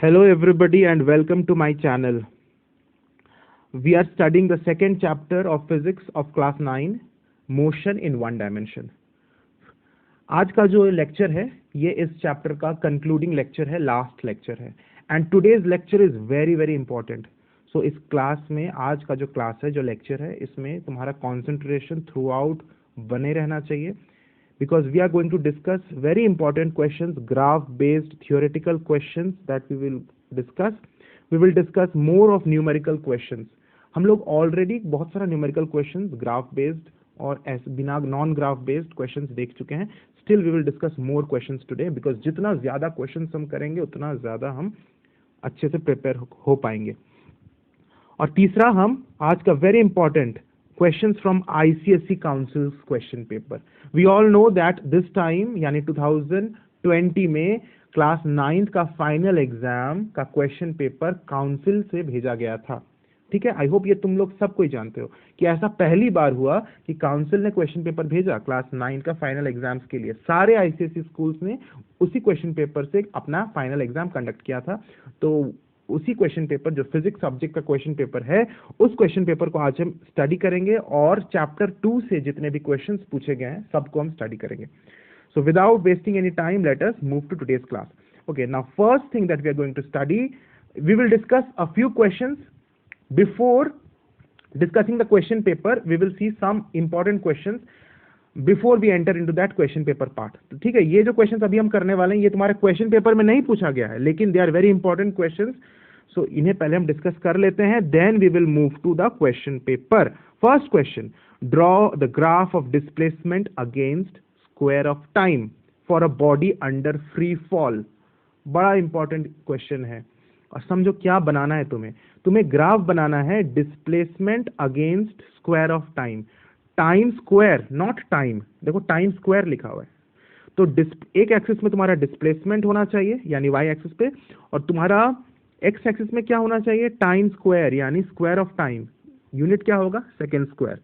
Hello everybody and welcome to my channel. We are studying the second chapter of physics of class 9, motion in one dimension. आज का जो lecture है ये इस chapter का concluding lecture है, last lecture है and today's lecture is very very important. So इस क्लास में आज का जो क्लास है, जो लेक्चर है, इसमें तुम्हारा कंसंट्रेशन थ्रू आउट बने रहना चाहिए because we are going to discuss very important questions, graph based theoretical questions that we will discuss. We will discuss more of numerical questions. हम लोग ऑलरेडी बहुत सारा न्यूमेरिकल क्वेश्चंस ग्राफ बेस्ड और बिना non graph based questions देख चुके हैं. Still we will discuss more questions today because जितना ज्यादा क्वेश्चंस हम करेंगे उतना ज्यादा हम अच्छे से प्रिपेयर हो पाएंगे. और तीसरा, हम आज का very important questions from ICSE Council's question paper. We all know that this time यानी 2020 में क्लास 9th का फाइनल एग्जाम का क्वेश्चन पेपर काउंसिल से भेजा गया था. ठीक है, आई होप ये तुम लोग सब कोई जानते हो कि ऐसा पहली बार हुआ कि काउंसिल ने क्वेश्चन पेपर भेजा क्लास 9 का फाइनल एग्जाम्स के लिए. सारे आईसीएसई स्कूल्स ने उसी क्वेश्चन पेपर से अपना फाइनल एग्जाम कंडक्ट किया था. तो उसी क्वेश्चन पेपर, जो फिजिक्स सब्जेक्ट का क्वेश्चन पेपर है, उस क्वेश्चन पेपर को आज हम स्टडी करेंगे और चैप्टर 2 से जितने भी क्वेश्चंस पूछे गए हैं सबको हम स्टडी करेंगे. So without wasting any time let us move to today's class. Okay, now first thing that we are going to study, we will discuss a few questions. Before discussing the question paper we will see some important questions before we enter into that question paper part. ठीक है, ये जो questions अभी हम करने वाले हैं ये तुम्हारे क्वेश्चन पेपर में नहीं पूछा गया है, लेकिन they are very important questions. So इन्हें पहले हम डिस्कस कर लेते हैं, then we will move to the question paper. First question, draw the graph of displacement against square of time for a body under free fall. बड़ा important question है और समझो क्या बनाना है तुम्हें ग्राफ बनाना है displacement against square of time. Time square, not time. देखो time square लिखा हुआ है, तो एक एक्सिस में तुम्हारा डिस्प्लेसमेंट होना चाहिए यानी वाई एक्सिस पे, और तुम्हारा एक्स एक्सिस में क्या होना चाहिए, टाइम स्क्वायर यानी स्क्वायर ऑफ टाइम. यूनिट क्या होगा, सेकेंड स्क्वायर.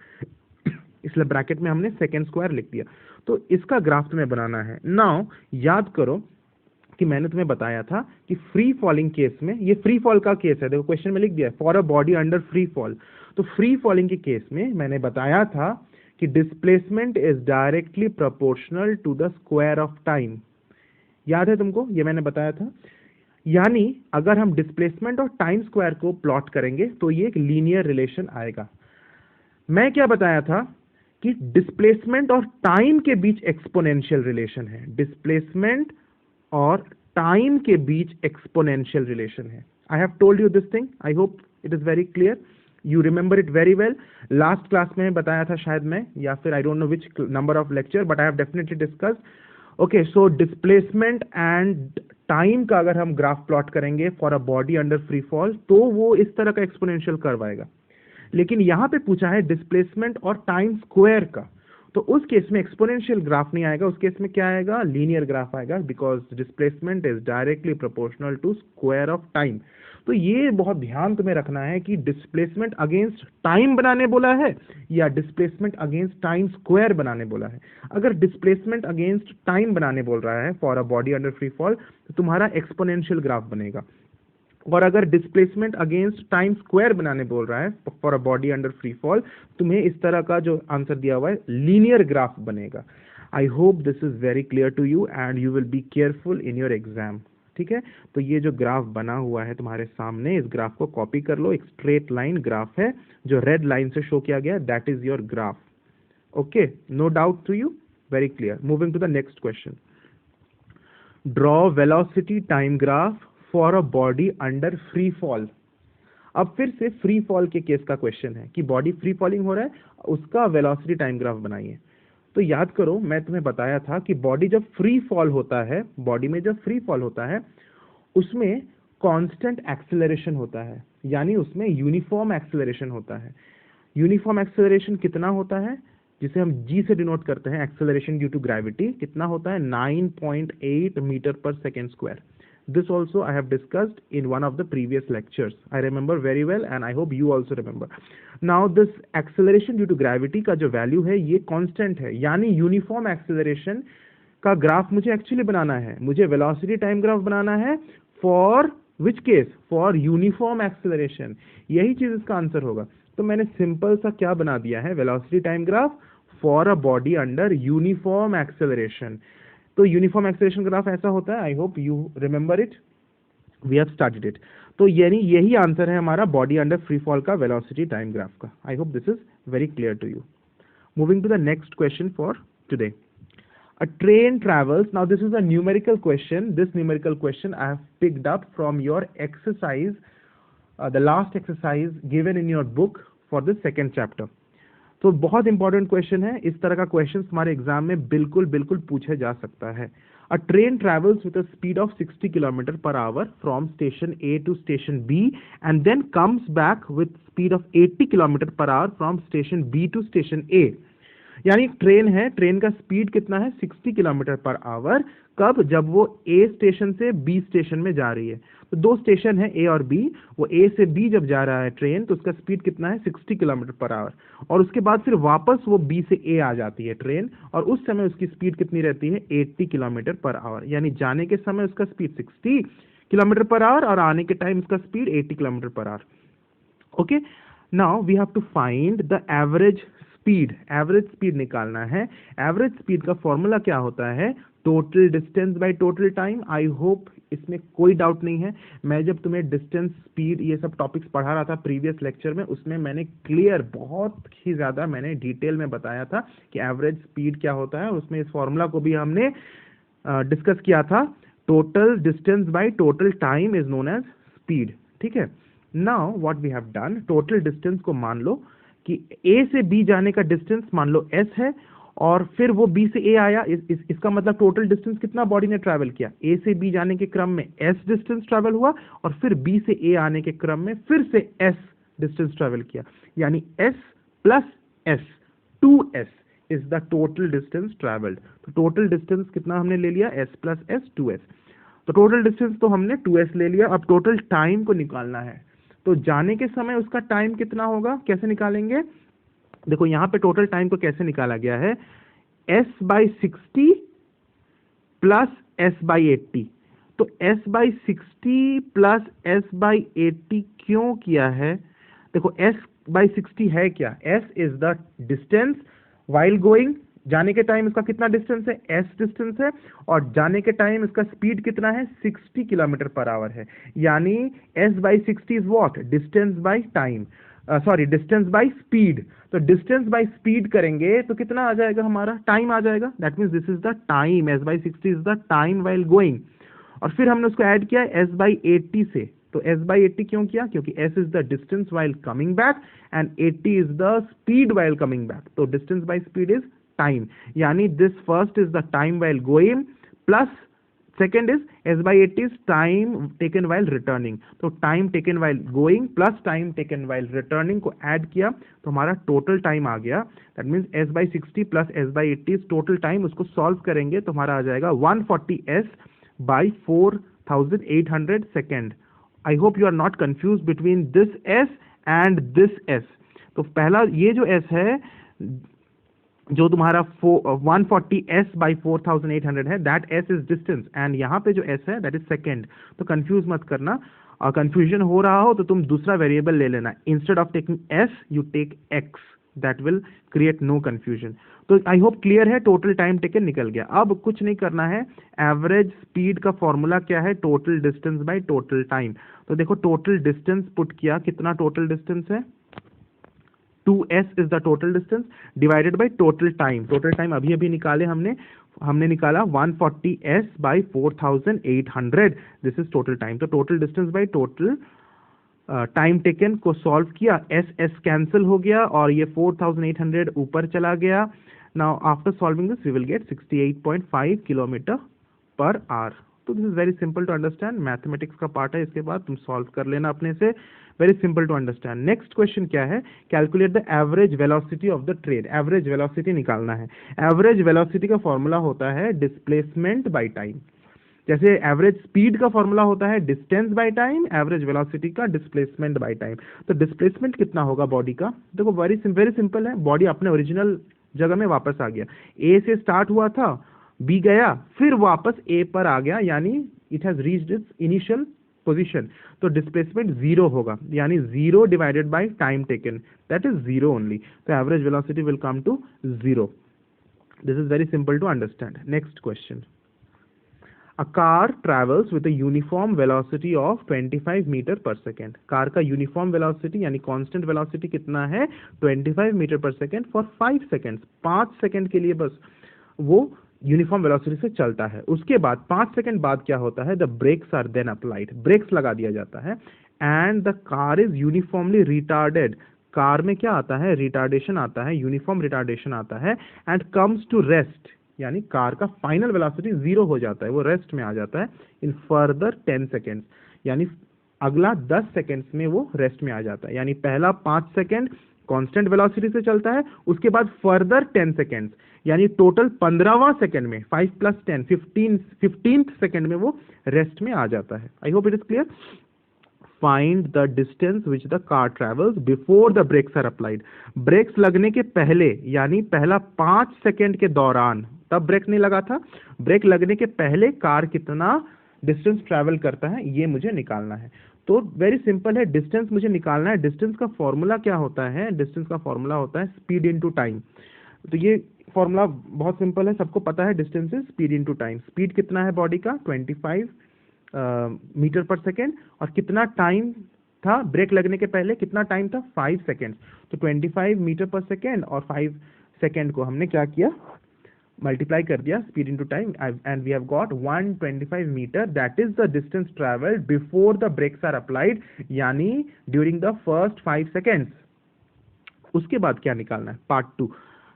इसलिए ब्रैकेट में हमने सेकेंड स्क्वायर लिख दिया. तो इसका ग्राफ तुम्हें बनाना है. नाउ याद करो कि मैंने तुम्हें बताया था कि फ्री फॉलिंग केस में, ये फ्री फॉल का केस है, देखो क्वेश्चन में लिख दिया for a body under free fall. तो फ्री फॉलिंग के केस में मैंने बताया था कि displacement is directly proportional to the square of time. याद है तुमको, ये मैंने बताया था. यानी अगर हम डिस्प्लेसमेंट और टाइम स्क्वायर को प्लॉट करेंगे तो ये एक लीनियर रिलेशन आएगा. मैं क्या बताया था कि डिस्प्लेसमेंट और टाइम के बीच एक्सपोनेंशियल रिलेशन है. डिस्प्लेसमेंट और टाइम के बीच एक्सपोनेंशियल रिलेशन है. I have told you this thing, I hope it is very clear, you remember it very well. Last class में बताया था शायद मैं, या फिर I don't know which number of lecture, but I have definitely discussed. Okay, so displacement and time का अगर हम ग्राफ प्लॉट करेंगे for a body under free fall तो वो इस तरह का एक्सपोनेंशियल कर्व आएगा. लेकिन यहां पे पूछा है डिस्प्लेसमेंट और टाइम स्क्वायर का, तो उस केस में एक्सपोनेंशियल ग्राफ नहीं आएगा. उस केस में क्या आएगा, लीनियर ग्राफ आएगा, because displacement is directly proportional to square of time. तो ये बहुत ध्यान तुम्हें रखना है कि डिस्प्लेसमेंट अगेंस्ट टाइम बनाने बोला है या डिस्प्लेसमेंट अगेंस्ट टाइम स्क्वायर बनाने बोला है. अगर डिस्प्लेसमेंट अगेंस्ट टाइम बनाने बोल रहा है for a body under free fall तो तुम्हारा एक्सपोनेंशियल ग्राफ बनेगा, और अगर डिस्प्लेसमेंट अगेंस्ट टाइम स्क्वायर बनाने बोल रहा है for a body under free fall, तुम्हें इस तरह का जो आंसर दिया हुआ है लीनियर ग्राफ बनेगा. I hope this is very clear to you and you will be careful in your exam. ठीक है, तो ये जो ग्राफ बना हुआ है तुम्हारे सामने, इस ग्राफ को कॉपी कर लो. एक स्ट्रेट लाइन ग्राफ है जो रेड लाइन से शो किया गया है, that is your graph. Okay, no doubt to you, very clear. Moving to the next question, draw velocity time graph for a body under free fall. अब फिर से free fall के case का question है कि बॉडी फ्री फॉलिंग हो रहा है, उसका वेलोसिटी टाइम ग्राफ बनाइए. तो याद करो, मैं तुम्हें बताया था कि बॉडी जब फ्री फॉल होता है, बॉडी में जब फ्री फॉल होता है उसमें कांस्टेंट एक्सेलरेशन होता है, यानी उसमें यूनिफॉर्म एक्सेलरेशन होता है. यूनिफॉर्म एक्सेलरेशन कितना होता है, जिसे हम जी से डिनोट करते हैं, एक्सेलरेशन ड्यू टू ग्रेविटी, कितना होता है, 9.8 metre per second square. This also I have discussed in one of the previous lectures. I remember very well and I hope you also remember. Now this acceleration due to gravity का जो value है ये constant है, यानी uniform acceleration का graph मुझे actually बनाना है. मुझे velocity time graph बनाना है for which case? For uniform acceleration. यही चीज इसका आंसर होगा। तो मैंने सिंपल सा क्या बना दिया है, velocity time graph for a body under uniform acceleration. तो यूनिफॉर्म एक्सेलरेशन ग्राफ ऐसा होता है, I hope you remember it, we have started it. तो यानी यही आंसर है हमारा बॉडी अंडर फ्री फॉल का वेलोसिटी टाइम ग्राफ का। I hope this is very clear to you. Moving to the next question for today. A train travels, now this is a numerical question. This numerical question I have picked up from your exercise, the last exercise given in your book for the second chapter. तो बहुत important question है, इस तरह का question हमारे exam में बिल्कुल बिल्कुल पूछा जा सकता है। A train travels with a speed of 60 kilometre per hour from station A to station B and then comes back with speed of 80 kilometre per hour from station B to station A. यानी train है, train का speed कितना है, 60 kilometre per our. कब? जब वो ए station से B station में जा रही है। तो दो स्टेशन है ए और बी, वो ए से बी जब जा रहा है ट्रेन तो उसका स्पीड कितना है, 60 किलोमीटर पर आवर। और उसके बाद फिर वापस वो बी से ए आ जाती है ट्रेन, और उस समय उसकी स्पीड कितनी रहती है, 80 किलोमीटर पर आवर। यानी जाने के समय उसका स्पीड 60 किलोमीटर पर आवर और आने के टाइम उसका speed 80 kilometre per hour. Okay, now we have to find the average speed. Average speed निकालना है। एवरेज स्पीड का फॉर्मूला क्या होता है, total distance by total time. I hope इसमें कोई डाउट नहीं है। मैं जब तुम्हें डिस्टेंस, स्पीड, ये सब टॉपिक्स पढ़ा रहा था प्रीवियस लेक्चर में, उसमें मैंने क्लियर, बहुत ही ज्यादा मैंने डिटेल में बताया था कि एवरेज स्पीड क्या होता है। उसमें इस फॉर्मूला को भी हमने डिस्कस किया था। Total distance by total time is known as speed. ठीक है, now what we have done, total distance को मान लो कि ए से बी जाने का डिस्टेंस मान लो एस है, और फिर वो बी से ए आया। इसका मतलब टोटल डिस्टेंस कितना बॉडी ने ट्रैवल किया, ए से बी जाने के क्रम में एस डिस्टेंस ट्रैवल हुआ, और फिर बी से ए आने के क्रम में फिर से एस डिस्टेंस ट्रैवल किया। यानी S plus S, 2s is the total distance travelled. तो टोटल डिस्टेंस कितना हमने ले लिया, एस प्लस एस, 2s। तो टोटल डिस्टेंस तो हमने 2s ले लिया। अब टोटल टाइम को निकालना है। तो जाने के समय उसका टाइम कितना होगा, कैसे निकालेंगे? देखो यहां पे टोटल टाइम को कैसे निकाला गया है, s/60 प्लस s/80। तो s/60 प्लस s/80 क्यों किया है? देखो s/60 है क्या, s is the distance while going. जाने के टाइम इसका कितना डिस्टेंस है, s डिस्टेंस है, और जाने के टाइम इसका स्पीड कितना है, 60 किलोमीटर पर आवर है। यानी s/60 is what, distance by time, sorry distance by speed. तो डिस्टेंस बाय स्पीड करेंगे तो कितना आ जाएगा, हमारा टाइम आ जाएगा। That means this is the time, s/60 is the time while going. और फिर हमने उसको ऐड किया s/80 से। तो s/80 क्यों किया, क्योंकि s is the distance while coming back and 80 is the speed while coming back. तो distance by speed is time. यानी this first is the time while going plus second is s/80 is time taken while returning. तो time taken while going plus time taken while returning को add किया तो हमारा total time आ गया। That means s/60 plus s/80 is total time. उसको solve करेंगे तो हमारा आ जाएगा 140s/4800 second. I hope you are not confuse between this s and this s। तो पहला ये जो s है, जो तुम्हारा 140s/4800 है, that s is distance, and यहाँ पे जो s है दैट इज सेकेंड। तो कंफ्यूज मत करना, और कंफ्यूजन हो रहा हो तो तुम दूसरा वेरिएबल ले लेना। Instead of taking s you take x, that will create no confusion. तो आई होप क्लियर है, टोटल टाइम टेकन निकल गया। अब कुछ नहीं करना है। एवरेज स्पीड का फॉर्मूला क्या है, total distance by total time. तो देखो टोटल डिस्टेंस पुट किया, कितना टोटल डिस्टेंस है, 2s is the total distance divided by total time. Total time अभी अभी निकाले हमने निकाला 140s/4800, this is total time. तो total distance by total time taken को सॉल्व किया, s कैंसिल हो गया और ये 4800 ऊपर चला गया। Now after solving this we will get 68.5 kilometre per hour. तो this is very simple to understand, mathematics का पार्ट है, इसके बाद तुम सॉल्व कर लेना अपने से। Very simple to understand. Next question क्या है, calculate the average velocity of the train. Average velocity निकालना है। एवरेज वेलोसिटी का फॉर्मूला होता है डिस्प्लेसमेंट बाय टाइम। जैसे एवरेज स्पीड का फॉर्मूला होता है distance by time, average velocity का डिस्प्लेसमेंट बाय टाइम। तो डिस्प्लेसमेंट कितना होगा बॉडी का, देखो वेरी सिंपल है। बॉडी अपने ओरिजिनल जगह में वापस आ गया, ए से स्टार्ट हुआ था, बी गया, फिर वापस ए पर आ गया, यानी it has reached its initial position, तो डिस्प्लेसमेंट जीरो होगा, यानी zero divided by time taken, that is zero only, तो average velocity will come to zero. This is very simple to understand. Next question. A car travels with a uniform velocity of 25 metre per second. Car का uniform velocity यानी constant velocity कितना है? 25 metre per second for 5 seconds. 5 second के लिए बस वो uniform velocity से चलता है. उसके बाद 5 सेकेंड बाद क्या होता है? The brakes are then applied. Brakes लगा दिया जाता है and the car is uniformly retarded. Car में क्या आता है? रिटार्डेशन आता है, यूनिफॉर्म रिटार्डेशन आता है एंड कम्स टू रेस्ट, यानी कार का फाइनल वेलोसिटी जीरो हो जाता है, वो रेस्ट में आ जाता है इन फर्दर 10 सेकेंड्स, यानी अगला 10 सेकेंड्स में वो रेस्ट में आ जाता है. यानी पहला 5 सेकेंड कांस्टेंट वेलोसिटी से चलता है, उसके बाद फर्दर 10 सेकेंड्स, यानी टोटल 15वां सेकेंड में 5 + 10 15th सेकेंड में वो रेस्ट में आ जाता है. I hope it is clear. Find the distance which the car travels before the brakes are applied. Brakes लगने के पहले, यानी पहला 5 सेकेंड के दौरान, तब ब्रेक नहीं लगा था, ब्रेक लगने के पहले कार कितना डिस्टेंस ट्रैवल करता है, ये मुझे निकालना है. तो वेरी सिंपल है, डिस्टेंस मुझे निकालना है. डिस्टेंस का फॉर्मूला क्या होता है? डिस्टेंस का फॉर्मूला होता है स्पीड इनटू टाइम. तो ये फॉर्मूला बहुत सिंपल है, सबको पता है. Distance is speed into time. Speed कितना है बॉडी का? 25 मीटर पर सेकेंड, और कितना टाइम था ब्रेक लगने के पहले? कितना टाइम था? 5 सेकेंड. तो 25 मीटर पर सेकेंड और 5 सेकेंड को हमने क्या किया? मल्टीप्लाई कर दिया, speed into time, and we have got 125 metre. That is the distance travelled before the brakes are applied, यानी ड्यूरिंग द फर्स्ट 5 सेकेंड्स. उसके बाद क्या निकालना है? पार्ट 2.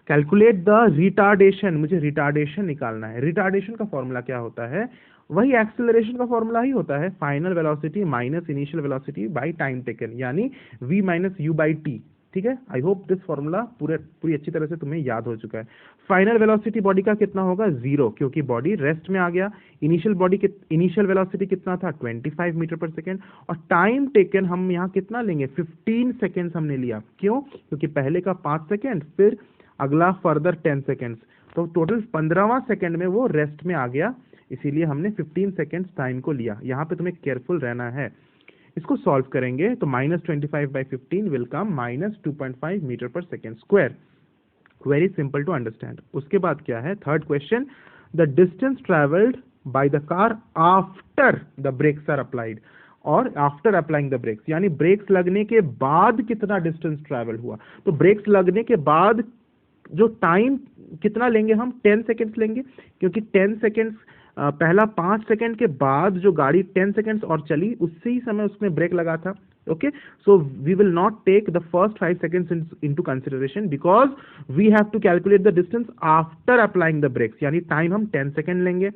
Calculate the retardation. मुझे रिटार्डेशन निकालना है. रिटार्डेशन का फॉर्मूला क्या होता है? वही एक्सेलरेशन का फॉर्मूला ही होता है, final velocity minus initial velocity bye time taken, यानी v minus you by T. ठीक है. आई होप दिस फॉर्मूला पूरी अच्छी तरह से तुम्हें याद हो चुका है. फाइनल वेलोसिटी बॉडी का कितना होगा? जीरो, क्योंकि बॉडी रेस्ट में आ गया. इनिशियल वेलोसिटी कितना था? 25 मीटर पर सेकेंड. और टाइम टेकन हम यहाँ कितना लेंगे? 15 सेकेंड्स हमने लिया. क्यों? क्योंकि पहले का 5 सेकेंड, फिर अगला फर्दर 10 सेकेंड्स, तो टोटल 15वां सेकेंड में वो रेस्ट में आ गया, इसीलिए हमने 15 सेकेंड्स टाइम को लिया. यहाँ पे तुम्हें केयरफुल रहना है. इसको सॉल्व करेंगे तो -25/15 will come -2.5 metre per second square. Very simple to understand. उसके बाद क्या है? Third question. The distance travelled by the car after the brakes are applied, और आफ्टर अप्लाइंग द ब्रेक्स, यानी ब्रेक्स लगने के बाद कितना डिस्टेंस ट्रैवल हुआ. तो ब्रेक्स लगने के बाद जो टाइम कितना लेंगे हम? 10 सेकेंड्स लेंगे, क्योंकि 10 सेकेंड्स पहला 5 सेकेंड के बाद जो गाड़ी 10 सेकेंड्स और चली, उसी ही समय उसमें ब्रेक लगा था. Okay, so we will not take the first 5 seconds into consideration, because we have to calculate the distance after applying the brakes, यानी टाइम हम 10 सेकेंड लेंगे.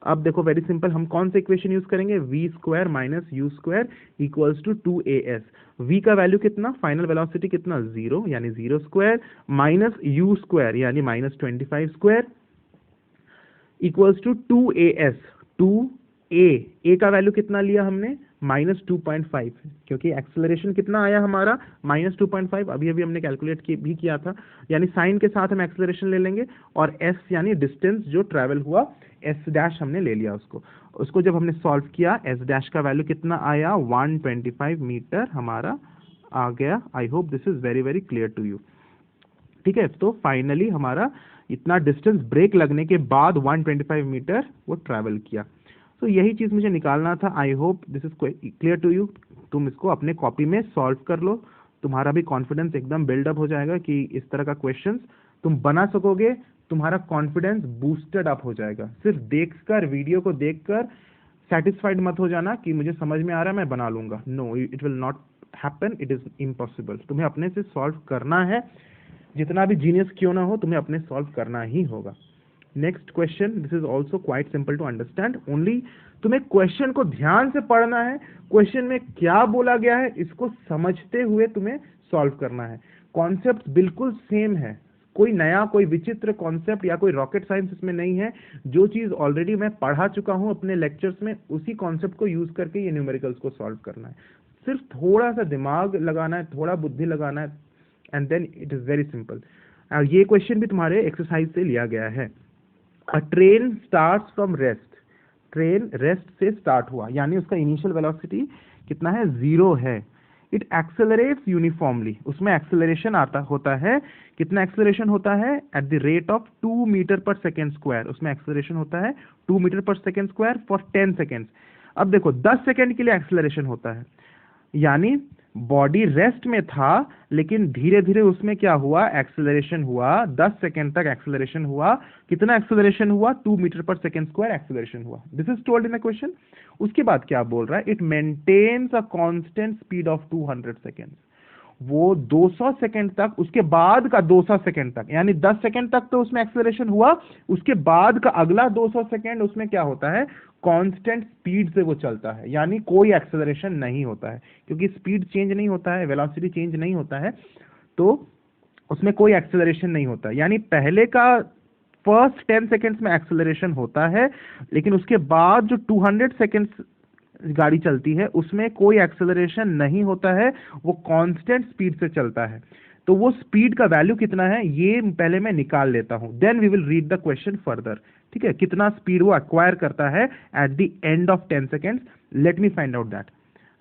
अब देखो वेरी सिंपल, हम कौन से इक्वेशन यूज करेंगे? v square minus u square equals to 2as. v का वैल्यू कितना? फाइनल वेलोसिटी कितना? 0, यानी 0 स्क्वायर माइनस यू स्क्वायर यानी -25 square equals to 2as. 2a का वैल्यू कितना लिया हमने? -2.5, क्योंकि एक्सेलरेशन कितना आया हमारा? -2.5. अभी हमने कैलकुलेट भी किया था, यानी साइन के साथ हम एक्सेलरेशन ले लेंगे, और s यानी डिस्टेंस जो ट्रैवल हुआ, s डैश हमने ले लिया. उसको जब हमने सॉल्व किया, s डैश का वैल्यू कितना आया? 125 मीटर हमारा आ गया. I hope this is very very clear to you. ठीक है. तो फाइनली हमारा इतना डिस्टेंस ब्रेक लगने के बाद 125 मीटर वो ट्रैवल किया. तो यही चीज मुझे निकालना था. I hope this is clear to you. तुम इसको अपने कॉपी में सॉल्व कर लो, तुम्हारा भी कॉन्फिडेंस एकदम बिल्डअप हो जाएगा कि इस तरह का क्वेश्चंस तुम बना सकोगे. तुम्हारा कॉन्फिडेंस बूस्टेड अप हो जाएगा. सिर्फ देखकर, वीडियो को देखकर सेटिस्फाइड मत हो जाना कि मुझे समझ में आ रहा है मैं बना लूंगा. No, it will not happen. It is impossible. तुम्हें अपने से सॉल्व करना है. जितना भी जीनियस क्यों ना हो, तुम्हें अपने सॉल्व करना ही होगा. Next question. This is also quite simple to understand. Only तुम्हें क्वेश्चन को ध्यान से पढ़ना है. क्वेश्चन में क्या बोला गया है इसको समझते हुए तुम्हें सॉल्व करना है. कॉन्सेप्ट बिल्कुल सेम है, कोई नया, कोई विचित्र कॉन्सेप्ट या कोई रॉकेट साइंस इसमें नहीं है. जो चीज ऑलरेडी मैं पढ़ा चुका हूं अपने लेक्चर्स में, उसी कॉन्सेप्ट को यूज करके ये न्यूमेरिकल्स को सॉल्व करना है. सिर्फ थोड़ा सा दिमाग लगाना है, थोड़ा बुद्धि लगाना है, and then it is very simple. और ये क्वेश्चन भी तुम्हारे एक्सरसाइज से लिया गया है. A train starts from rest. Train rest से स्टार्ट हुआ, यानी उसका इनिशियल वेलोसिटी कितना है, 0 है। इट एक्सेलरेट्स यूनिफॉर्मली, उसमें एक्सेलरेशन होता है, कितना एक्सेलरेशन होता है, at the rate of 2 metre per second square, उसमें एक्सेलरेशन होता है 2 metre per second square for 10 seconds. अब देखो 10 सेकेंड के लिए एक्सेलरेशन होता है, यानी बॉडी रेस्ट में था लेकिन धीरे धीरे उसमें क्या हुआ, एक्सेलरेशन हुआ, 10 सेकेंड तक एक्सेलरेशन हुआ। कितना एक्सेलरेशन हुआ, 2 metre per second square acceleration हुआ। This is told in the question. उसके बाद क्या बोल रहा है, it maintains a constant speed of 200 second. वो 200 सेकेंड तक, उसके बाद का 200 सेकेंड तक, यानी 10 सेकेंड तक तो उसमें एक्सेलरेशन हुआ, उसके बाद का अगला 200 सेकेंड उसमें क्या होता है, कांस्टेंट स्पीड से वो चलता है, यानी कोई एक्सेलरेशन नहीं होता है, क्योंकि स्पीड चेंज नहीं होता है, वेलोसिटी चेंज नहीं होता है, तो उसमें कोई एक्सेलरेशन नहीं होता। यानी पहले का फर्स्ट 10 सेकेंड्स में एक्सेलरेशन होता है, लेकिन उसके बाद जो 200 सेकेंड्स गाड़ी चलती है उसमें कोई एक्सेलरेशन नहीं होता है, वो कांस्टेंट स्पीड से चलता है। तो वो स्पीड का वैल्यू कितना है ये पहले मैं निकाल लेता हूं, then we will read the question further. ठीक है, कितना स्पीड वो एक्वायर करता है at the end of 10 seconds, let me find out that.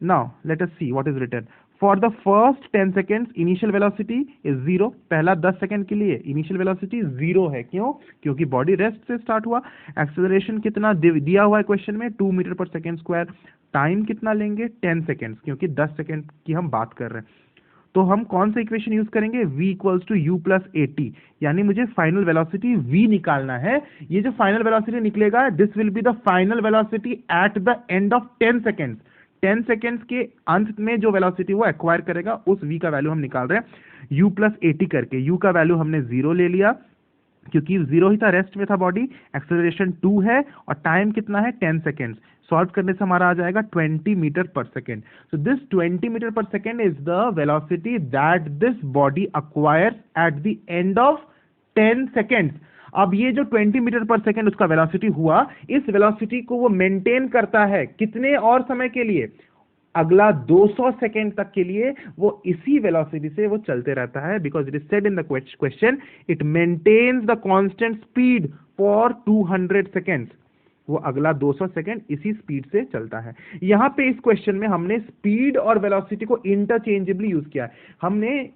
Now let us see what is written. For the first 10 seconds initial velocity is 0। पहला 10 second के लिए initial velocity 0 है, क्यों, क्योंकि बॉडी रेस्ट से स्टार्ट हुआ। एक्सेलरेशन कितना दिया हुआ है क्वेश्चन में, 2 metre per second square. Time कितना लेंगे, 10 सेकेंड्स, क्योंकि 10 सेकेंड की हम बात कर रहे हैं। तो हम कौन सा इक्वेशन यूज करेंगे, v equals to u plus a t, यानी मुझे फाइनल वेलोसिटी v निकालना है। ये जो फाइनल वेलोसिटी निकलेगा, this will be the final velocity at the end of 10 seconds. 10 seconds के अंत में जो वेलोसिटी वो एक्वायर करेगा, उस v का वैल्यू हम निकाल रहे हैं u प्लस एटी करके। u का वैल्यू हमने 0 ले लिया, क्योंकि 0 ही था, रेस्ट में था बॉडी। एक्सेलरेशन 2 है और टाइम कितना है, 10 सेकेंड्स। सॉल्व करने से हमारा आ जाएगा 20 metre per second. So this 20 metre per second is the velocity that this body acquires eight the end of 10 seconds. अब ये जो 20 मीटर पर सेकेंड उसका वेलोसिटी हुआ, इस वेलोसिटी को वो मेंटेन करता है कितने और समय के लिए, अगला 200 सेकेंड तक के लिए वो इसी वेलोसिटी से वो चलते रहता है, because it is said in the question it maintains the constant speed for 200 seconds. वो अगला 200 सेकेंड इसी स्पीड से चलता है। यहां पे इस क्वेश्चन में हमने स्पीड और वेलोसिटी को इंटरचेंजेबली यूज किया है। हमने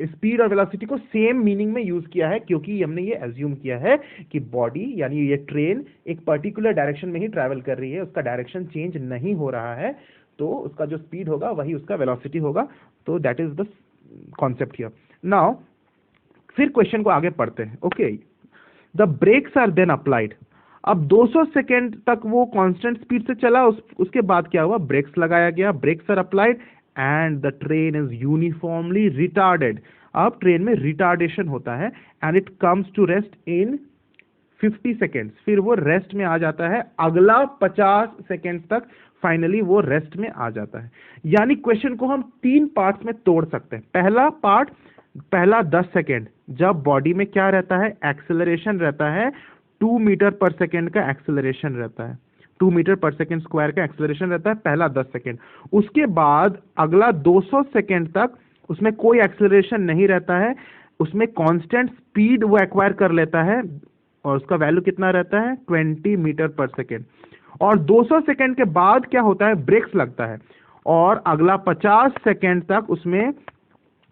स्पीड और वेलोसिटी को सेम मीनिंग में यूज किया है, क्योंकि हमने ये एज्यूम किया है कि बॉडी यानी ये ट्रेन एक पर्टिकुलर डायरेक्शन में ही ट्रैवल कर रही है, उसका डायरेक्शन चेंज नहीं हो रहा है, तो उसका जो स्पीड होगा वही उसका वेलोसिटी होगा। तो that is the concept here. Now फिर क्वेश्चन को आगे पढ़ते हैं। Okay, the brakes are then applied. अब 200 सेकेंड तक वो कांस्टेंट स्पीड से चला, उसके बाद क्या हुआ, ब्रेक्स लगाया गया, brakes are applied and the train is uniformly retarded. अब ट्रेन में रिटार्डेशन होता है and it comes to rest in 50 seconds. फिर वो रेस्ट में आ जाता है अगला 50 सेकेंड तक, फाइनली वो रेस्ट में आ जाता है। यानी क्वेश्चन को हम 3 पार्ट्स में तोड़ सकते हैं। पहला पार्ट, पहला 10 सेकेंड जब बॉडी में क्या रहता है, एक्सेलरेशन रहता है, 2 मीटर पर सेकेंड का एक्सेलरेशन रहता है, 2 मीटर पर सेकेंड स्क्वायर का एक्सेलरेशन रहता है पहला 10 सेकेंड। उसके बाद अगला 200 सेकेंड तक उसमें कोई एक्सेलरेशन नहीं रहता है, उसमें कांस्टेंट स्पीड वो एक्वायर कर लेता है और उसका वैल्यू कितना रहता है, 20 मीटर पर सेकेंड। और 200 सेकेंड के बाद क्या होता है, ब्रेक्स लगता है और अगला 50 सेकेंड तक उसमें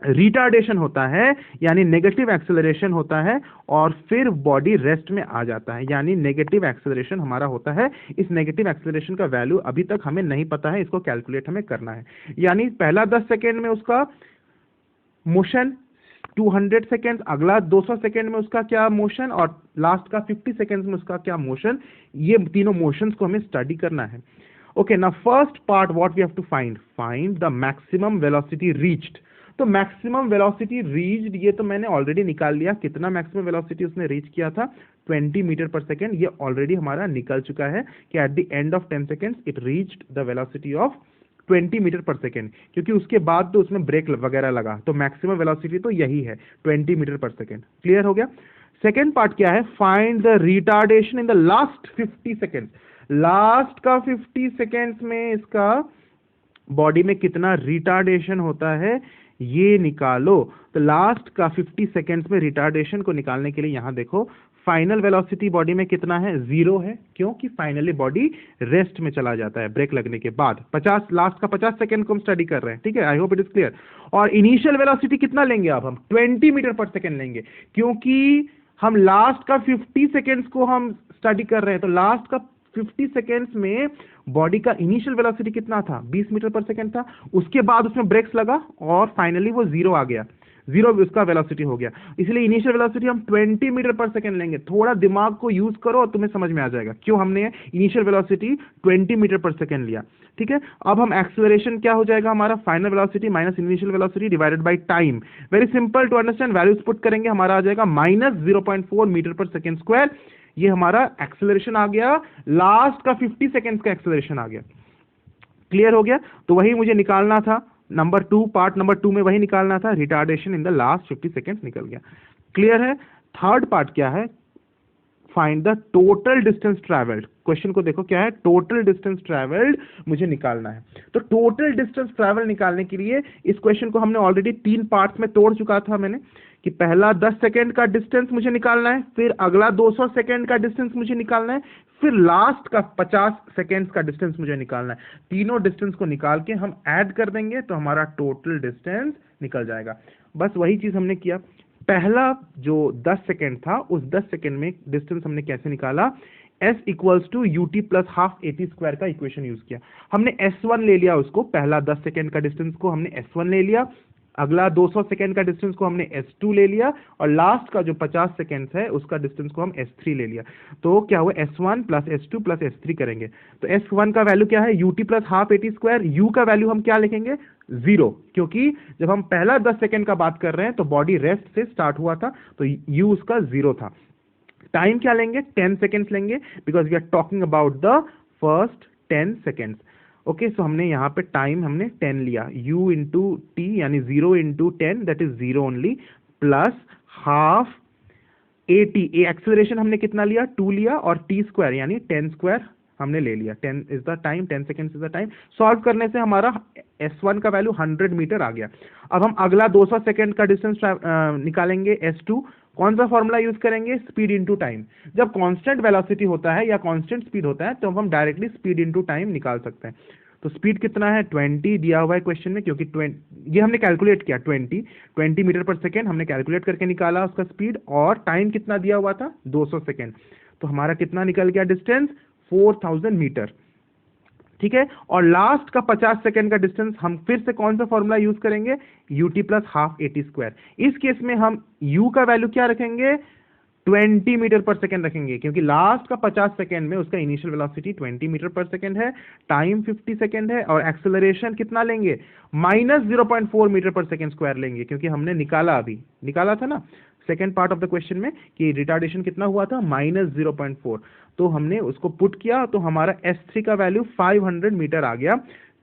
रिटार्डेशन होता है, यानी नेगेटिव एक्सेलरेशन होता है, और फिर बॉडी रेस्ट में आ जाता है, यानी नेगेटिव एक्सेलरेशन हमारा होता है। इस नेगेटिव एक्सेलरेशन का वैल्यू अभी तक हमें नहीं पता है, इसको कैलकुलेट हमें करना है। यानी पहला 10 सेकेंड में उसका मोशन 200 सेकेंड, अगला 200 सेकेंड में उसका क्या मोशन, और लास्ट का 50 सेकेंड में उसका क्या मोशन। ये तीनों मोशंस को हमें स्टडी करना है। Okay, now first part what we have to find the maximum velocity reached. तो मैक्सिमम वेलोसिटी रीच्ड ये तो मैंने ऑलरेडी निकाल लिया, कितना मैक्सिमम वेलोसिटी उसने रीच किया था, 20 मीटर पर सेकेंड। ये ऑलरेडी हमारा निकल चुका है कि at the end of 10 seconds it reached the velocity of 20 metre per second, क्योंकि उसके बाद तो उसमें ब्रेक वगैरह लगा, तो मैक्सिमम वेलोसिटी तो यही है 20 मीटर पर सेकेंड। क्लियर हो गया। सेकेंड पार्ट क्या है, find the retardation in the last 50 second. Last का 50 सेकेंड्स में इसका बॉडी में कितना रिटार्डेशन होता है ये निकालो। तो लास्ट का 50 सेकेंड्स में रिटार्डेशन को निकालने के लिए यहां देखो, फाइनल वेलोसिटी बॉडी में कितना है, 0 है, क्योंकि फाइनली बॉडी रेस्ट में चला जाता है ब्रेक लगने के बाद। 50 लास्ट का 50 सेकंड को हम स्टडी कर रहे हैं, ठीक है, I hope it is clear. और इनिशियल वेलोसिटी कितना लेंगे अब हम, 20 मीटर पर सेकेंड लेंगे, क्योंकि हम लास्ट का 50 सेकेंड्स को हम स्टडी कर रहे हैं। तो लास्ट का 50 सेकेंड्स में बॉडी का इनिशियल वेलोसिटी कितना था, 20 मीटर पर सेकेंड था। उसके बाद उसमें ब्रेक्स लगा और फाइनली वो 0 आ गया, 0 उसका वेलोसिटी हो गया। इसलिए इनिशियल वेलोसिटी हम 20 मीटर पर सेकेंड लेंगे। थोड़ा दिमाग को यूज करो और तुम्हें समझ में आ जाएगा क्यों हमने initial velocity 20 metre per second लिया, ठीक है। अब हम एक्सेलरेशन क्या हो जाएगा हमारा, final velocity minus initial velocity divided by time. Very simple to understand, values put करेंगे, हमारा आ जाएगा minus 0.4 metre per second square. ये हमारा एक्सेलरेशन आ गया, लास्ट का 50 सेकेंड का एक्सेलरेशन आ गया। क्लियर हो गया। तो वही मुझे निकालना था, नंबर 2, पार्ट नंबर 2 में वही निकालना था, retardation in the last 50 seconds निकल गया। क्लियर है। थर्ड पार्ट क्या है, find the total distance travelled. Question को देखो क्या है, टोटल डिस्टेंस ट्रैवल्ड मुझे निकालना है। तो टोटल डिस्टेंस ट्रैवल निकालने के लिए इस क्वेश्चन को हमने ऑलरेडी 3 पार्ट्स में तोड़ चुका था मैंने, कि पहला 10 सेकेंड का डिस्टेंस मुझे निकालना है, फिर अगला 200 सेकेंड का डिस्टेंस मुझे निकालना है, फिर लास्ट का 50 सेकेंड्स का डिस्टेंस मुझे निकालना है। तीनों डिस्टेंस को निकाल के हम ऐड कर देंगे तो हमारा टोटल डिस्टेंस निकल जाएगा। बस वही चीज हमने किया। पहला जो 10 सेकेंड था, उस 10 सेकेंड में डिस्टेंस हमने कैसे निकाला, s equals to ut plus half at square का इक्वेशन यूज किया। हमने s1 ले लिया, उसको पहला 10 सेकेंड का डिस्टेंस को हमने s1 ले लिया, अगला 200 सेकेंड का डिस्टेंस को हमने s2 ले लिया, और लास्ट का जो 50 सेकेंड्स है उसका डिस्टेंस को हम s3 ले लिया। तो क्या हुआ, s1 plus s2 plus s3 करेंगे। तो s1 का वैल्यू क्या है, ut plus half at square. u का वैल्यू हम क्या लिखेंगे, 0, क्योंकि जब हम पहला 10 सेकेंड का बात कर रहे हैं तो बॉडी रेस्ट से स्टार्ट हुआ था, तो u उसका 0 था। टाइम क्या लेंगे, 10 सेकेंड्स लेंगे, because we are talking about the first 10 seconds. Okay, so हमने यहाँ पे टाइम हमने 10 लिया, u इंटू टी यानी 0 into 10 that is 0 only, plus half at। Acceleration हमने कितना लिया, 2 लिया, और t स्क्वायर यानी 10 स्क्वायर हमने ले लिया। 10 is the time, 10 seconds is the time. Solve करने से हमारा s1 का वैल्यू 100 मीटर आ गया। अब हम अगला 200 सेकेंड का डिस्टेंस निकालेंगे, s2। कौन सा फॉर्मूला यूज करेंगे, स्पीड इनटू टाइम। जब कांस्टेंट वेलोसिटी होता है या कांस्टेंट स्पीड होता है तो हम डायरेक्टली स्पीड इनटू टाइम निकाल सकते हैं। तो स्पीड कितना है, 20 दिया हुआ है क्वेश्चन में, क्योंकि 20 ये हमने कैलकुलेट किया, 20 मीटर पर सेकेंड हमने कैलकुलेट करके निकाला उसका स्पीड, और टाइम कितना दिया हुआ था, 200 सेकेंड। तो हमारा कितना निकल गया डिस्टेंस, 4000 मीटर, ठीक है। और लास्ट का 50 सेकेंड का डिस्टेंस हम फिर से कौन सा फॉर्मूला यूज करेंगे, ut plus half at square. इस केस में हम u का वैल्यू क्या रखेंगे, 20 मीटर पर सेकेंड रखेंगे, क्योंकि लास्ट का 50 सेकेंड में उसका initial velocity 20 metre per second है, टाइम 50 सेकेंड है, और एक्सेलरेशन कितना लेंगे, minus 0.4 metre per second square लेंगे, क्योंकि हमने निकाला था ना second part of the question में कि रिटार्डेशन कितना हुआ था, माइनस 0.4। तो हमने उसको पुट किया तो हमारा s3 का वैल्यू 500 मीटर आ गया।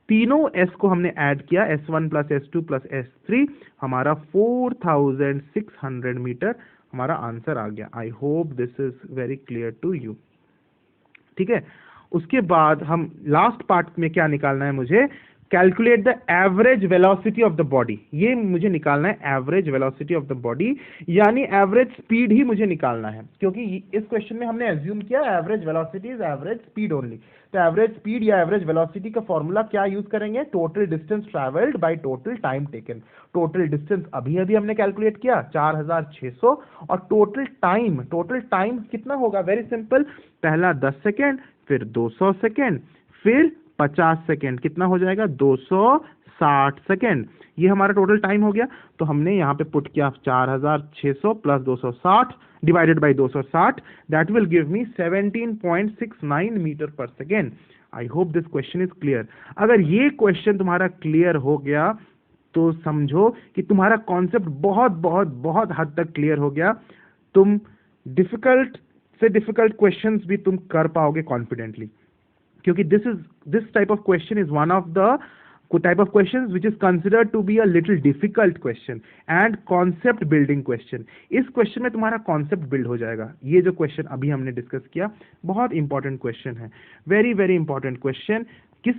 तीनों s को हमने ऐड किया, s1 plus s2 plus s3, हमारा 4600 मीटर हमारा आंसर आ गया। I hope this is very clear to you, ठीक है। उसके बाद हम लास्ट पार्ट में क्या निकालना है मुझे, calculate the average velocity of the body. ये मुझे निकालना है average velocity of the body, यानी एवरेज स्पीड ही मुझे निकालना है, क्योंकि इस क्वेश्चन में हमने एज्यूम किया average velocity is average speed only. तो एवरेज स्पीड या एवरेज वेलोसिटी का फॉर्मूला क्या यूज करेंगे, total distance travelled bye total time taken. Total distance अभी हमने कैलकुलेट किया 4600, और टोटल टाइम कितना होगा, वेरी सिंपल, पहला 10 सेकेंड, फिर 200 सेकेंड, फिर 50 सेकेंड, कितना हो जाएगा, 260 सेकेंड। ये हमारा टोटल टाइम हो गया। तो हमने यहाँ पे पुट किया 4600 plus 260 divided by 260, that will give me 17.69 metre per second. I hope this question is clear. अगर ये क्वेश्चन तुम्हारा क्लियर हो गया तो समझो कि तुम्हारा कॉन्सेप्ट बहुत बहुत बहुत हद तक क्लियर हो गया। तुम डिफिकल्ट से डिफिकल्ट क्वेश्चंस भी तुम कर पाओगे कॉन्फिडेंटली, क्योंकि this type of question is one of the type of questions which is considered to be a little difficult question and concept building question. इस क्वेश्चन में तुम्हारा कॉन्सेप्ट बिल्ड हो जाएगा। ये जो क्वेश्चन अभी हमने डिस्कस किया बहुत इंपॉर्टेंट क्वेश्चन है, वेरी वेरी इंपॉर्टेंट क्वेश्चन। किस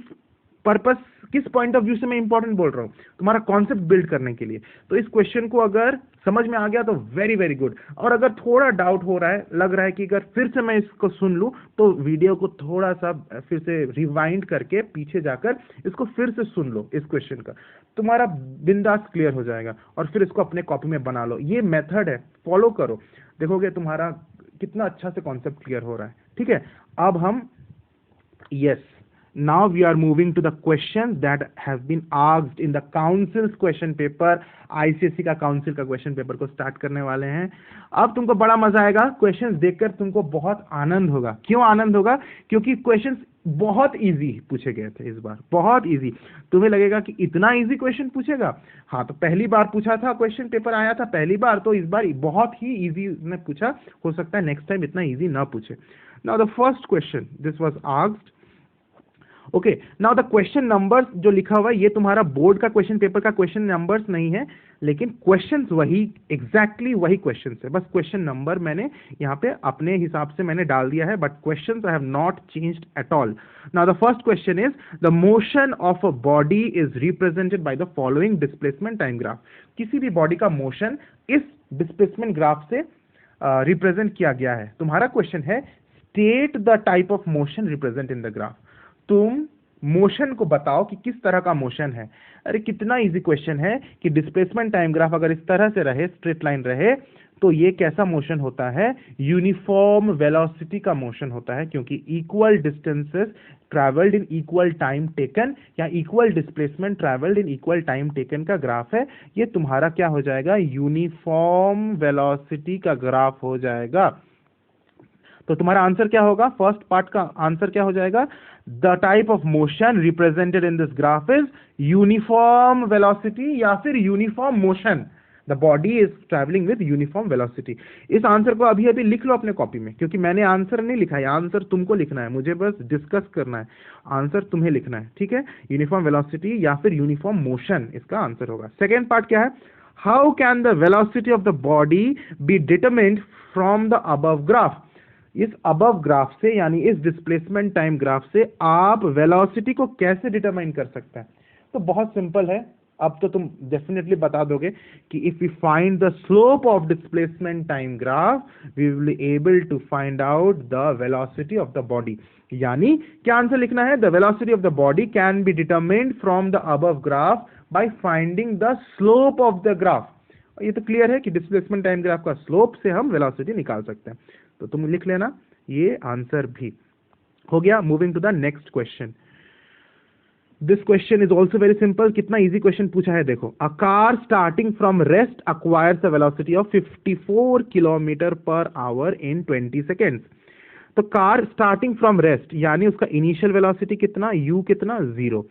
पर्पस किस पॉइंट ऑफ व्यू से मैं इंपॉर्टेंट बोल रहा हूं, तुम्हारा कॉन्सेप्ट बिल्ड करने के लिए। तो इस क्वेश्चन को अगर समझ में आ गया तो वेरी वेरी गुड, और अगर थोड़ा डाउट हो रहा है, लग रहा है कि अगर फिर से मैं इसको सुन लूं तो वीडियो को थोड़ा सा फिर से रिवाइंड करके पीछे जाकर इसको फिर से सुन लो, इस क्वेश्चन का तुम्हारा बिंदास क्लियर हो जाएगा, और फिर इसको अपने कॉपी में बना लो। ये मेथड है, फॉलो करो, देखोगे तुम्हारा कितना अच्छा से कॉन्सेप्ट क्लियर हो रहा है। ठीक है, अब हम yes, now we are moving to the questions that have been asked in the council's question paper, ICSE का काउंसिल का क्वेश्चन पेपर को स्टार्ट करने वाले हैं। अब तुमको बड़ा मजा आएगा, क्वेश्चंस देखकर तुमको बहुत आनंद होगा। क्यों आनंद होगा? क्योंकि क्वेश्चंस बहुत इजी पूछे गए थे इस बार, बहुत इजी। तुम्हें लगेगा कि इतना इजी क्वेश्चन पूछेगा, हाँ तो पहली बार पूछा था, क्वेश्चन पेपर आया था पहली बार, तो इस बार बहुत ही इजी ने पूछा, हो सकता है नेक्स्ट टाइम इतना इजी ना पूछे। Now the first question this was asked, okay, now the question numbers जो लिखा हुआ है ये तुम्हारा बोर्ड का क्वेश्चन पेपर का क्वेश्चन नंबर्स नहीं है, लेकिन क्वेश्चंस वही एग्जैक्टली वही क्वेश्चंस है, बस क्वेश्चन नंबर मैंने यहाँ पे अपने हिसाब से मैंने डाल दिया है, but questions I have not changed at all. Now the first question is the motion of a body is represented by the following displacement time graph. किसी भी बॉडी का मोशन इस डिस्प्लेसमेंट ग्राफ से रिप्रेजेंट किया गया है। तुम्हारा question है state the type of motion represent in the graph. तुम मोशन को बताओ कि किस तरह का मोशन है। अरे कितना इजी क्वेश्चन है कि डिस्प्लेसमेंट टाइम ग्राफ अगर इस तरह से रहे, स्ट्रेट लाइन रहे, तो ये कैसा मोशन होता है? यूनिफॉर्म वेलोसिटी का मोशन होता है, क्योंकि equal distances travelled in equal time taken या equal displacement travelled in equal time taken का ग्राफ है। ये तुम्हारा क्या हो जाएगा? यूनिफॉर्म वेलोसिटी का ग्राफ हो जाएगा। तो तुम्हारा आंसर क्या होगा? फर्स्ट पार्ट का आंसर क्या हो जाएगा? The type of motion represented in this graph is uniform velocity या फिर uniform motion. The body is travelling with uniform velocity. इस आंसर को अभी अभी लिख लो अपने कॉपी में, क्योंकि मैंने आंसर नहीं लिखा है, आंसर तुमको लिखना है, मुझे बस डिस्कस करना है, आंसर तुम्हें लिखना है। ठीक है, यूनिफॉर्म वेलोसिटी या फिर यूनिफॉर्म मोशन इसका आंसर होगा। सेकेंड पार्ट क्या है? How can the velocity of the body be determined from the above graph. इस अबव ग्राफ से यानी इस डिस्प्लेसमेंट टाइम ग्राफ से आप वेलोसिटी को कैसे डिटरमाइन कर सकते हैं? तो बहुत सिंपल है, अब तो तुम डेफिनेटली बता दोगे कि if we find the slope of displacement time graph we will be able to find out the velocity of the body. यानी क्या आंसर लिखना है? The velocity of the body can be determined from the above graph by finding the slope of the graph. ये तो clear है कि displacement time graph का slope से हम वेलोसिटी निकाल सकते हैं, तो तुम लिख लेना ये आंसर भी हो गया। Moving to the next question, this question is also very simple. कितना इजी क्वेश्चन पूछा है देखो। A car starting from rest acquires a velocity of 54 kilometre per hour in 20 seconds. तो कार स्टार्टिंग फ्रॉम रेस्ट यानी उसका initial velocity कितना? u कितना? 0।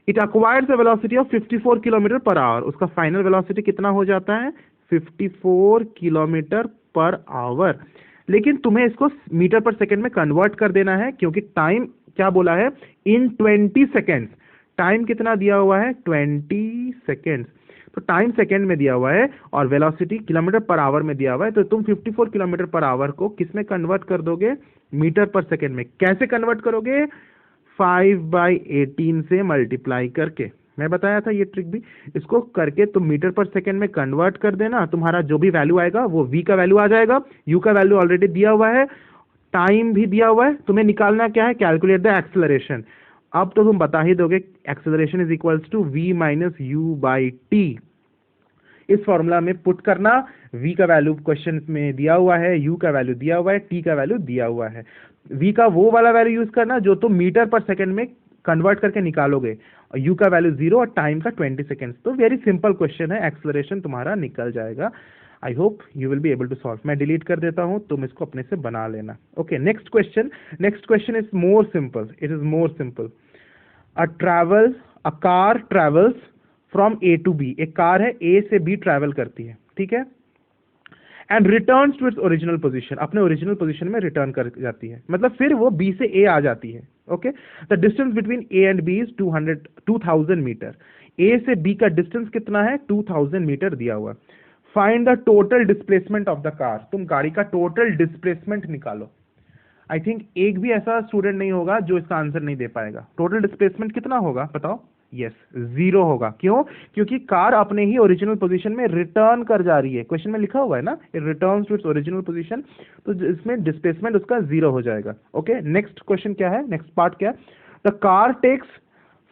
It acquires a velocity of 54 kilometre per hour. उसका final velocity कितना हो जाता है? 54 किलोमीटर पर आवर। लेकिन तुम्हें इसको मीटर पर सेकेंड में कन्वर्ट कर देना है, क्योंकि टाइम क्या बोला है? इन 20 सेकेंड्स। टाइम कितना दिया हुआ है? 20 सेकेंड्स। तो टाइम सेकेंड में दिया हुआ है और वेलोसिटी किलोमीटर पर आवर में दिया हुआ है, तो तुम 54 किलोमीटर पर आवर को किस में कन्वर्ट कर दोगे? मीटर पर सेकेंड में। कैसे कन्वर्ट करोगे? 5/18 से मल्टीप्लाई करके। मैं बताया था ये ट्रिक भी, इसको करके तुम मीटर पर सेकेंड में कन्वर्ट कर देना, तुम्हारा जो भी वैल्यू आएगा वो v का वैल्यू आ जाएगा। u का वैल्यू ऑलरेडी दिया हुआ है, टाइम भी दिया हुआ है, तुम्हें निकालना क्या है? Calculate the acceleration. अब तो तुम बता ही दोगे acceleration is equals to v minus u by t. इस फॉर्मूला में पुट करना, v का वैल्यू क्वेश्चन में दिया हुआ है, u का वैल्यू दिया हुआ है, t का वैल्यू दिया हुआ है। v का वो वाला वैल्यू यूज करना जो तुम मीटर पर सेकेंड में कन्वर्ट करके निकालोगे, u का वैल्यू 0 और टाइम का 20 सेकेंड्स। तो वेरी सिंपल क्वेश्चन है, एक्सेलरेशन तुम्हारा निकल जाएगा। I hope you will be able to solve. मैं डिलीट कर देता हूं, तुम इसको अपने से बना लेना। Okay, next question. Next question is more simple, it is more simple. A car travels from A to B. एक कार है, ए से बी ट्रैवल करती है, ठीक है, and returns to its original position. अपने ओरिजिनल पोजीशन में return कर जाती है, मतलब फिर वो बी से ए आ जाती है। Okay, the distance between A and B is 2000 metre. A से बी का डिस्टेंस कितना है? 2000 मीटर दिया हुआ। Find the total displacement of the car. तुम गाड़ी का टोटल डिस्प्लेसमेंट निकालो। आई थिंक एक भी ऐसा स्टूडेंट नहीं होगा जो इसका आंसर नहीं दे पाएगा। टोटल डिस्प्लेसमेंट कितना होगा बताओ? यस, 0 होगा। क्यों? क्योंकि कार अपने ही ओरिजिनल पोजीशन में रिटर्न कर जा रही है। क्वेश्चन में लिखा हुआ है ना, it returns to its original position, तो इसमें डिस्प्लेसमेंट उसका 0 हो जाएगा। ओके, नेक्स्ट क्वेश्चन क्या है, नेक्स्ट पार्ट क्या है? The car takes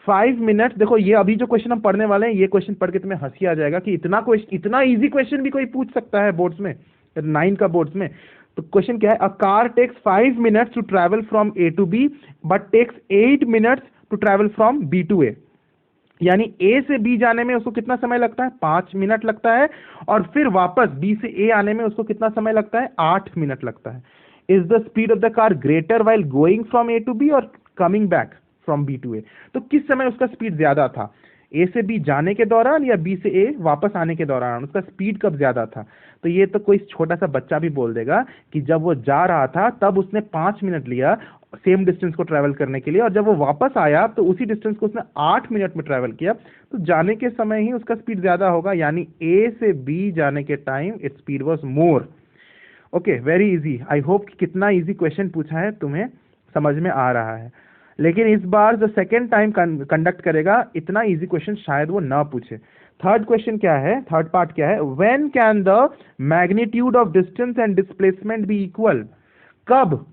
5 minutes. देखो ये अभी जो क्वेश्चन हम पढ़ने वाले हैं, ये क्वेश्चन पढ़ के तुम्हें हंसी आ जाएगा कि इतना इजी क्वेश्चन भी कोई पूछ सकता है बोर्ड्स में, 9 का बोर्ड्स में। तो क्वेश्चन क्या है? A car takes 5 minutes to travel from A to B but takes 8 minutes to travel from B to A. यानी ए से बी जाने में उसको कितना समय लगता है? 5 मिनट लगता है, और फिर वापस बी से ए आने में उसको कितना समय लगता है? 8 मिनट लगता है। Is the speed of the car greater while going from A to B और coming back from B to A? तो किस समय उसका स्पीड ज्यादा था? ए से बी जाने के दौरान या बी से ए वापस आने के दौरान? उसका स्पीड कब ज्यादा था? तो ये तो कोई छोटा सा बच्चा भी बोल देगा कि जब वो जा रहा था तब उसने 5 मिनट लिया सेम डिस्टेंस को ट्रैवल करने के लिए, और जब वो वापस आया तो उसी डिस्टेंस को उसने 8 मिनट में ट्रैवल किया, तो जाने के समय ही उसका स्पीड ज्यादा होगा। यानी ए से बी जाने के time its speed was more. Okay, very easy. I hope कि कितना इजी क्वेश्चन पूछा है तुम्हें समझ में आ रहा है। लेकिन इस बार जो सेकेंड टाइम कंडक्ट करेगा, इतना इजी क्वेश्चन शायद वो ना पूछे। थर्ड क्वेश्चन क्या है, थर्ड पार्ट क्या है? When can the magnitude of distance and displacement be equal? कब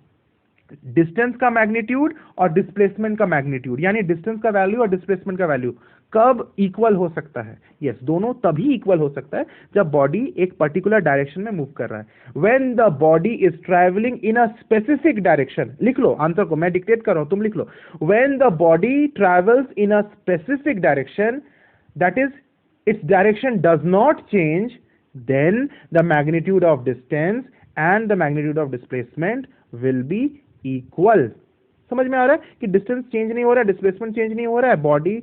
डिस्टेंस का मैग्नीट्यूड और डिस्प्लेसमेंट का मैग्नीट्यूड, यानी डिस्टेंस का वैल्यू और डिस्प्लेसमेंट का वैल्यू कब इक्वल हो सकता है? यस, दोनों तभी इक्वल हो सकता है जब बॉडी एक पर्टिकुलर डायरेक्शन में मूव कर रहा है। When the body is travelling in a specific direction. लिख लो आंसर को, मैं डिक्टेट कर रहा हूं, तुम लिख लो। When the body travels in a specific direction, that is its direction does not change, then the magnitude of distance and the magnitude of displacement will be equal। समझ में आ रहा है कि डिस्टेंस चेंज नहीं हो रहा है, डिस्प्लेसमेंट चेंज नहीं हो रहा है, बॉडी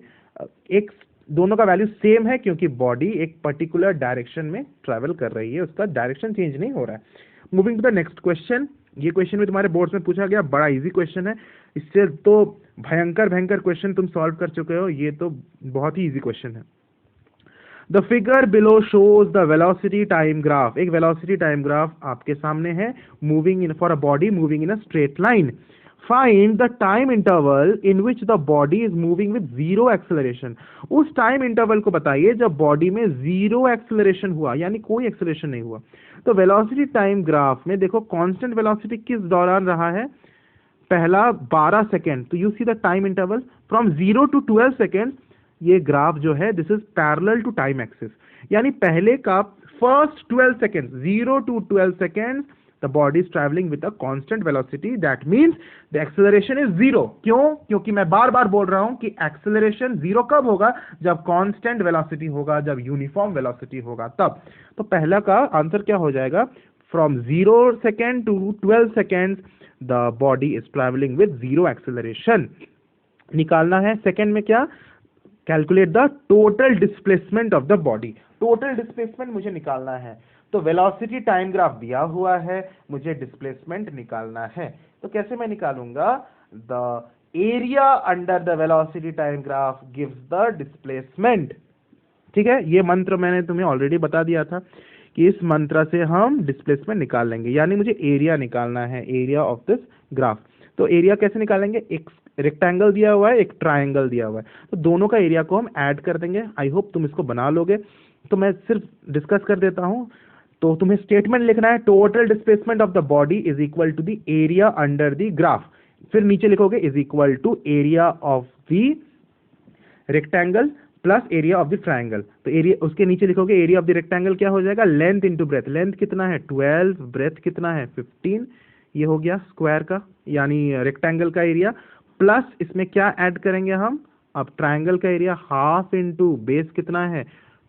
एक दोनों का वैल्यू सेम है, क्योंकि बॉडी एक पर्टिकुलर डायरेक्शन में ट्रैवल कर रही है, उसका डायरेक्शन चेंज नहीं हो रहा है। Moving to the next question. ये क्वेश्चन भी तुम्हारे बोर्ड्स में पूछा गया, बड़ा इजी क्वेश्चन है, इससे तो भयंकर क्वेश्चन तुम सॉल्व कर चुके हो, ये तो बहुत ही इजी क्वेश्चन है। The figure below shows the velocity time graph। एक velocity time graph आपके सामने है, moving in for a body moving in a straight line। Find the time interval in which the body is moving with zero acceleration। उस time interval को बताइए जब body में zero acceleration हुआ, यानी कोई acceleration नहीं हुआ। तो velocity time graph में देखो constant velocity किस दौरान रहा है? पहला 12 सेकेंड। तो you see the time interval from 0 to 12 second. ये ग्राफ जो है this is parallel to time axis, यानी पहले का first 12 second 0 to 12 second the body is travelling with a constant velocity, that means the acceleration is 0। क्यों? क्योंकि मैं बार बार बोल रहा हूं कि एक्सेलरेशन 0 कब होगा? जब कांस्टेंट वेलोसिटी होगा, जब यूनिफॉर्म वेलोसिटी होगा तब। तो पहला का आंसर क्या हो जाएगा? From 0 second to 12 second the body is travelling with 0 acceleration. निकालना है सेकेंड में क्या? Calculate the total displacement of the body. Total displacement मुझे निकालना है, तो वेलोसिटी टाइम ग्राफ दिया हुआ है, मुझे डिस्प्लेसमेंट निकालना है। तो कैसे मैं निकालूंगा? The area under the velocity time graph gives the displacement. ठीक है, ये मंत्र मैंने तुम्हें ऑलरेडी बता दिया था कि इस मंत्र से हम डिस्प्लेसमेंट निकाल लेंगे, यानी मुझे एरिया निकालना है, एरिया ऑफ दिस ग्राफ। तो एरिया कैसे निकालेंगे? एक रेक्टेंगल दिया हुआ है, एक ट्रायंगल दिया हुआ है, तो दोनों का एरिया को हम ऐड कर देंगे। आई होप तुम इसको बना लोगे। तो मैं सिर्फ डिस्कस कर देता हूं। तो तुम्हें स्टेटमेंट लिखना है, total displacement of the body is equal to the area under the graph. फिर नीचे लिखोगे is equal to area of the rectangle plus area of the triangle. तो एरिया, उसके नीचे लिखोगे एरिया ऑफ द रेक्टेंगल क्या हो जाएगा? Length into breadth. लेंथ कितना है? 12, ब्रेथ कितना है? 15। ये हो गया स्क्वायर का, यानी रेक्टेंगल का एरिया, प्लस इसमें क्या ऐड करेंगे हम? अब ट्रायंगल का एरिया हाफ इंटू बेस कितना है?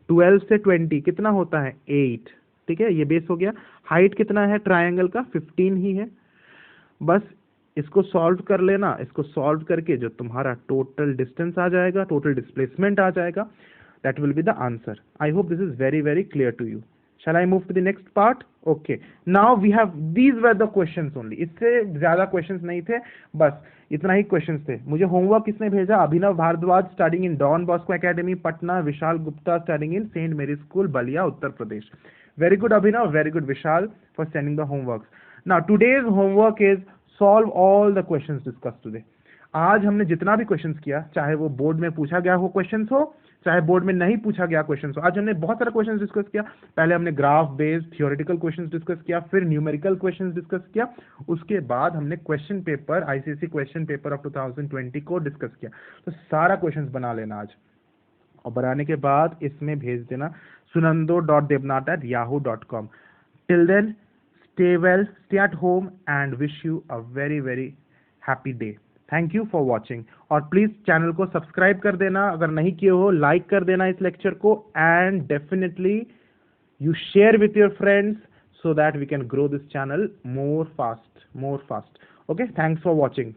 12 से 20 कितना होता है? 8। ठीक है, ये बेस हो गया। हाइट कितना है ट्रायंगल का? 15 ही है। बस इसको सॉल्व कर लेना। इसको सॉल्व करके जो तुम्हारा टोटल डिस्टेंस आ जाएगा, टोटल डिस्प्लेसमेंट आ जाएगा, that will be the answer. I hope this is very clear to you. Shall I move to the next part? Okay. Now we have, these were the questions only. इससे ज्यादा questions नहीं थे, बस इतना ही questions थे। मुझे homework किसने भेजा? Abhinav Bhardwaj studying in Don Bosco Academy Patna, Vishal Gupta studying in Saint Mary School Ballia Uttar Pradesh. Very good Abhinav, very good Vishal for sending the homeworks. Now today's homework is solve all the questions discuss today. आज हमने जितना भी क्वेश्चंस किया, चाहे वो बोर्ड में पूछा गया हो क्वेश्चंस हो, चाहे बोर्ड में नहीं पूछा गया क्वेश्चंस हो, आज हमने बहुत सारे क्वेश्चंस डिस्कस किया। पहले हमने graph based theoretical questions discuss किया, फिर न्यूमेरिकल क्वेश्चंस डिस्कस किया, उसके बाद हमने question paper, ICSE question paper of 2020 को डिस्कस किया। तो सारा क्वेश्चंस बना लेना आज, और बनाने के बाद इसमें भेज देना sunando.devnat@yahoo.com। Till then, stay well, stay at home, and wish you a very very happy day. Thank you for watching. और प्लीज चैनल को सब्सक्राइब कर देना, अगर नहीं किए हो लाइक कर देना इस लेक्चर को, and definitely you share with your friends so that we can grow this channel more fast. Okay, thanks for watching.